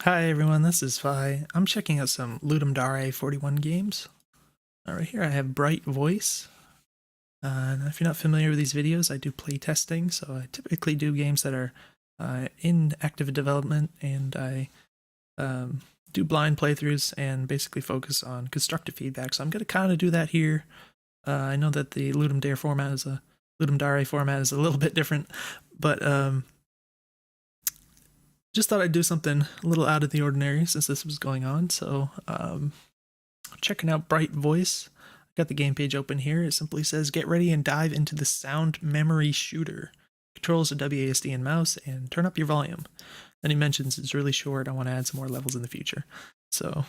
Hi everyone, this is Fi. I'm checking out some Ludum Dare 41 games. Right here I have Bright Voice. And if you're not familiar with these videos, I do playtesting, so I typically do games that are in active development, and I do blind playthroughs and basically focus on constructive feedback. So I'm going to kind of do that here. I know that the Ludum Dare format is a little bit different, but just thought I'd do something a little out of the ordinary since this was going on. So checking out Bright Voice. I got the game page open here. It simply says, get ready and dive into the sound memory shooter. Controls a WASD and mouse, and turn up your volume. Then he mentions it's really short. I want to add some more levels in the future. So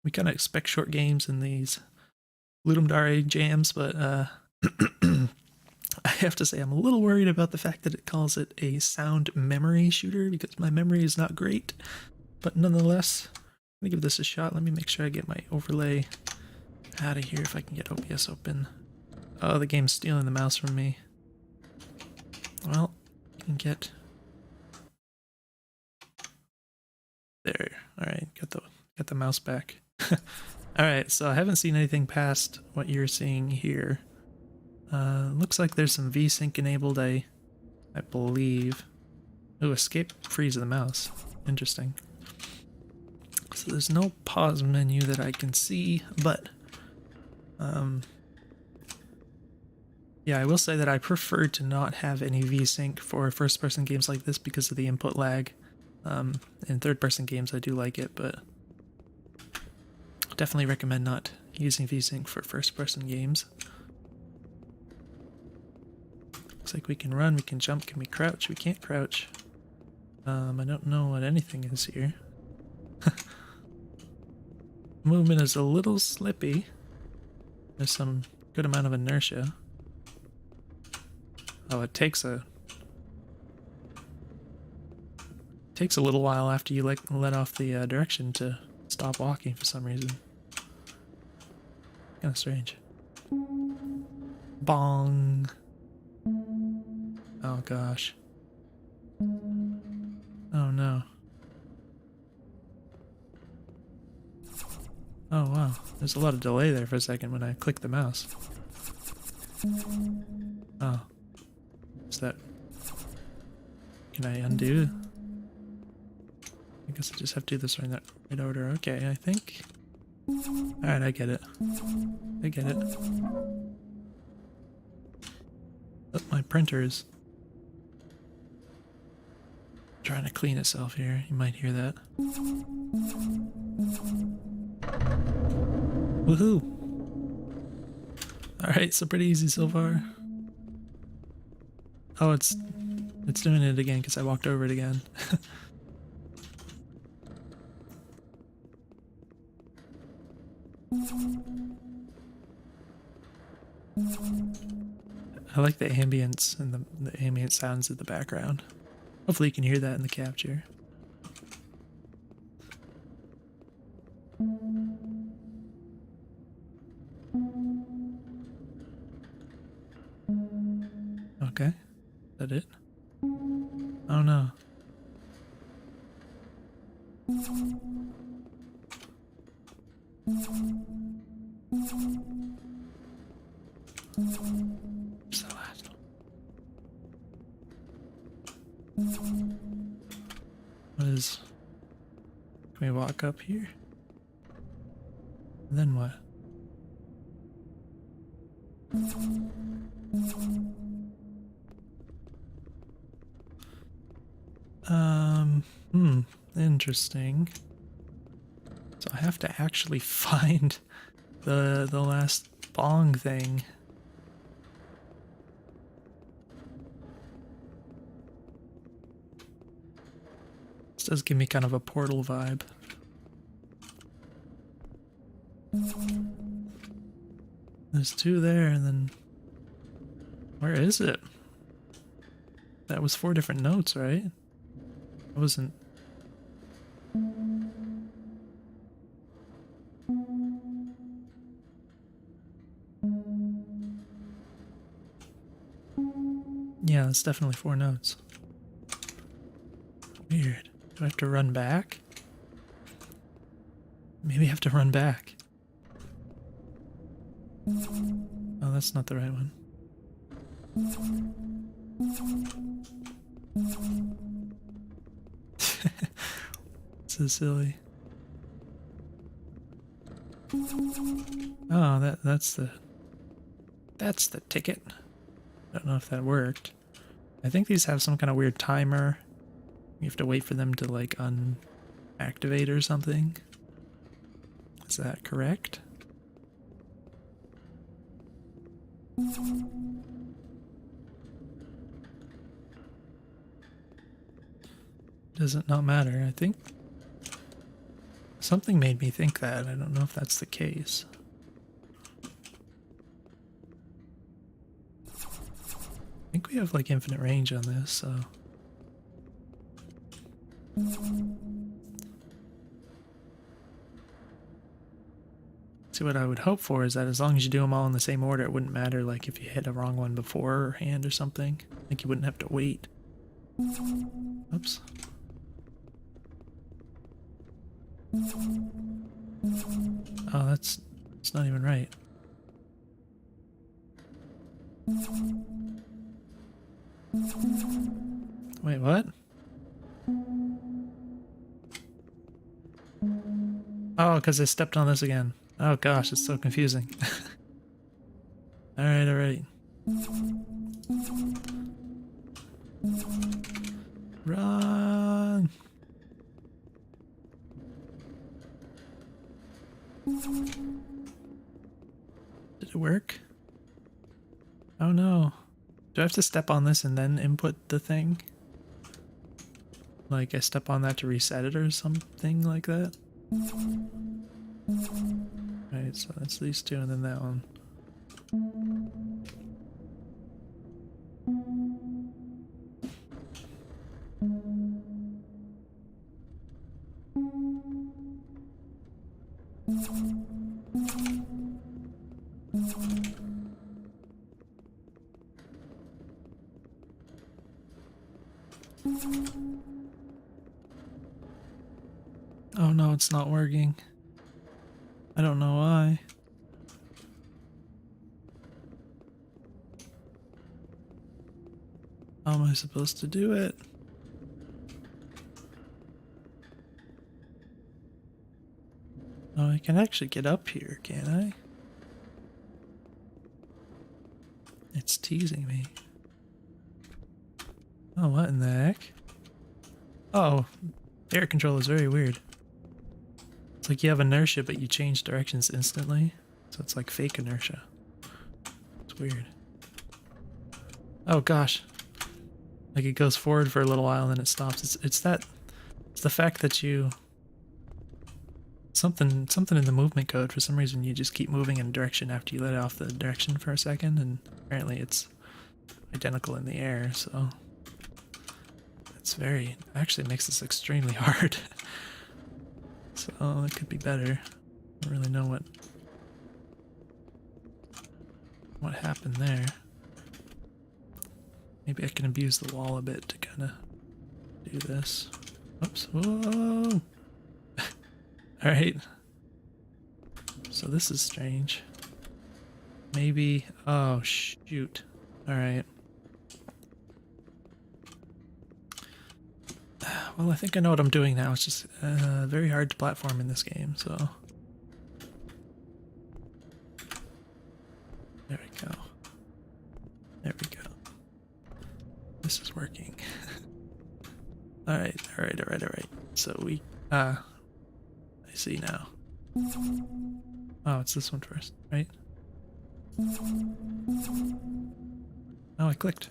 we kind of expect short games in these Ludum Dare jams, but I have to say I'm a little worried about the fact that it calls it a sound memory shooter, because my memory is not great. But nonetheless, I'm gonna give this a shot. Let me make sure I get my overlay out of here if I can get OBS open. Oh, the game's stealing the mouse from me. Well, I can get there. All right, got the mouse back. All right, so I haven't seen anything past what you're seeing here. Looks like there's some VSync enabled, I believe. Oh, escape freeze the mouse. Interesting. So there's no pause menu that I can see, but yeah, I will say that I prefer to not have any VSync for first-person games like this because of the input lag. In third-person games I do like it, but definitely recommend not using VSync for first-person games. Looks like we can run, we can jump, can we crouch? We can't crouch. I don't know what anything is here. Movement is a little slippy. There's some good amount of inertia. Oh, it takes a little while after you let off the direction to stop walking for some reason. Kind of strange. Bong. Oh gosh. Oh no. Oh wow. There's a lot of delay there for a second when I click the mouse. Oh. Is that... Can I undo? I guess I just have to do this in that right order. Okay, I think. Alright, I get it. I get it. But my printer is trying to clean itself here. You might hear that. Woohoo! Alright, so pretty easy so far. Oh, it's doing it again because I walked over it again. I like the ambience and the ambient sounds in the background. Hopefully you can hear that in the capture. Okay. Is that it? Oh no. What's the last one? What is... Can we walk up here? And then what? Interesting. So I have to actually find the last bong thing. This does give me kind of a Portal vibe. There's two there, and then... Where is it? That was 4 different notes, right? I wasn't... Yeah, it's definitely 4 notes. Weird. Do I have to run back? Maybe I have to run back. Oh, that's not the right one. So silly. Oh, that's the ticket. I don't know if that worked. I think these have some kind of weird timer. You have to wait for them to like unactivate or something. Is that correct? Does it not matter? I think something made me think that. I don't know if that's the case. I think we have like infinite range on this, so. See, what I would hope for is that as long as you do them all in the same order, it wouldn't matter like if you hit a wrong one beforehand or something. Like you wouldn't have to wait. Oops. Oh, that's not even right. Wait, what? Oh, because I stepped on this again. Oh gosh, it's so confusing. Alright, alright. Run! Did it work? Oh no. Do I have to step on this and then input the thing? Like I step on that to reset it or something like that? Right, so that's these two and then that one. Oh no, it's not working. I don't know why. How am I supposed to do it? Oh, I can actually get up here, can't I? It's teasing me. Oh, what in the heck? Oh, air control is very weird. It's like you have inertia, but you change directions instantly. So it's like fake inertia. It's weird. Oh gosh. Like it goes forward for a little while and then it stops. It's the fact that you something in the movement code, for some reason you just keep moving in a direction after you let off the direction for a second, and apparently it's identical in the air, so it's actually makes this extremely hard. So it could be better. I don't really know what happened there. Maybe I can abuse the wall a bit to kind of do this. Oops. Whoa! Alright. So this is strange. Maybe... Oh, shoot. Alright. Well, I think I know what I'm doing now. It's just very hard to platform in this game, so... There we go. There we go. This is working. Alright. So we... I see now. Oh, it's this one first, right? Oh, I clicked.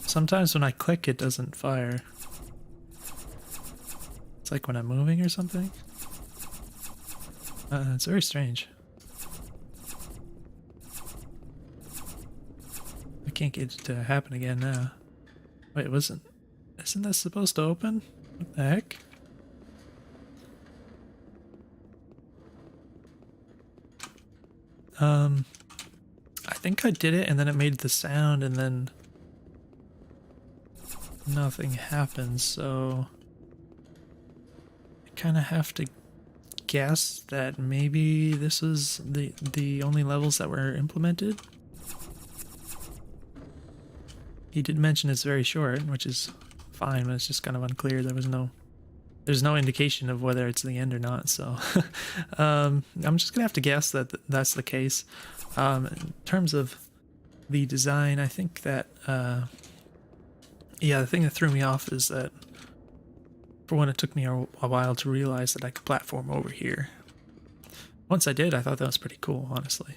Sometimes when I click, it doesn't fire. It's like when I'm moving or something. It's very strange. I can't get it to happen again now. Wait, isn't this supposed to open? What the heck? think I did it and then it made the sound and then nothing happened, so I kind of have to guess that maybe this is the only levels that were implemented. He did mention it's very short, which is fine, but it's just kind of unclear. There's no indication of whether it's the end or not, so I'm just gonna have to guess that that's the case. In terms of the design, I think that yeah, the thing that threw me off is that for one, it took me a while to realize that I could platform over here. Once I did, I thought that was pretty cool, honestly,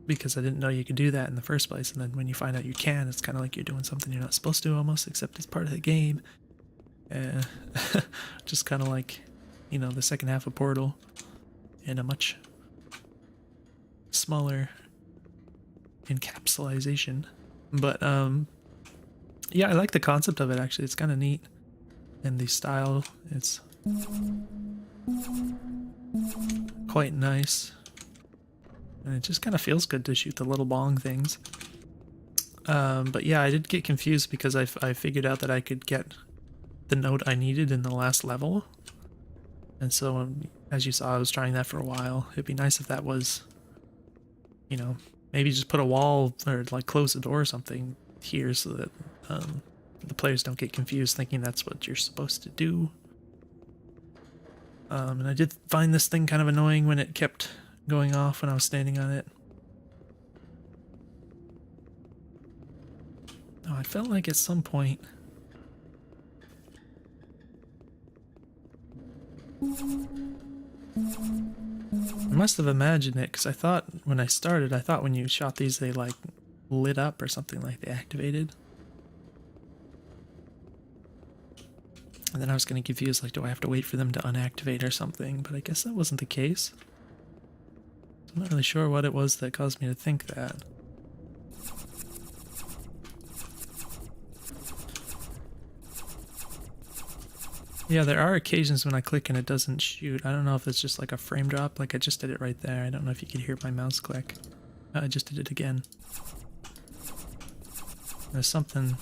because I didn't know you could do that in the first place, and then when you find out you can, it's kind of like you're doing something you're not supposed to almost, except it's part of the game. Just kind of like, you know, the second half of Portal in a much smaller encapsulation. But yeah, I like the concept of it, actually. It's kind of neat, and the style, it's quite nice, and it just kind of feels good to shoot the little bong things. But yeah, I did get confused because I figured out that I could get the note I needed in the last level, and so as you saw, I was trying that for a while. It'd be nice if that was, you know, maybe just put a wall or like close the door or something here so that the players don't get confused thinking that's what you're supposed to do. And I did find this thing kind of annoying when it kept going off when I was standing on it. Oh, I felt like at some point I must have imagined it, because I thought when I started, I thought when you shot these they like lit up or something, like they activated. And then I was getting confused, like, do I have to wait for them to unactivate or something? But I guess that wasn't the case. I'm not really sure what it was that caused me to think that. Yeah, there are occasions when I click and it doesn't shoot. I don't know if it's just like a frame drop, like I just did it right there. I don't know if you could hear my mouse click. I just did it again. There's something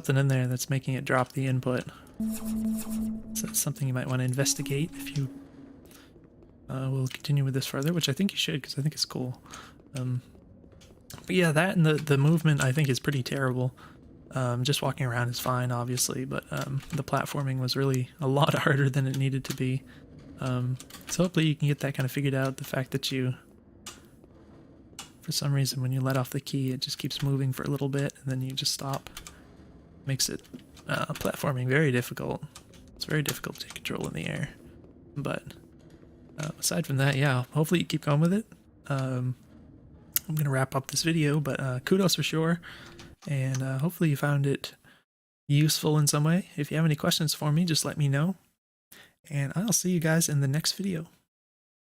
in there that's making it drop the input. So that's something you might want to investigate if you will continue with this further, which I think you should, because I think it's cool. But yeah, that and the movement I think is pretty terrible. Just walking around is fine, obviously, but the platforming was really a lot harder than it needed to be. So hopefully you can get that kind of figured out. The fact that you, for some reason, when you let off the key, it just keeps moving for a little bit, and then you just stop. Makes it platforming very difficult. It's very difficult to take control in the air. But aside from that, yeah, hopefully you keep going with it. I'm going to wrap up this video, but kudos for sure. And hopefully you found it useful in some way. If you have any questions for me, just let me know. And I'll see you guys in the next video.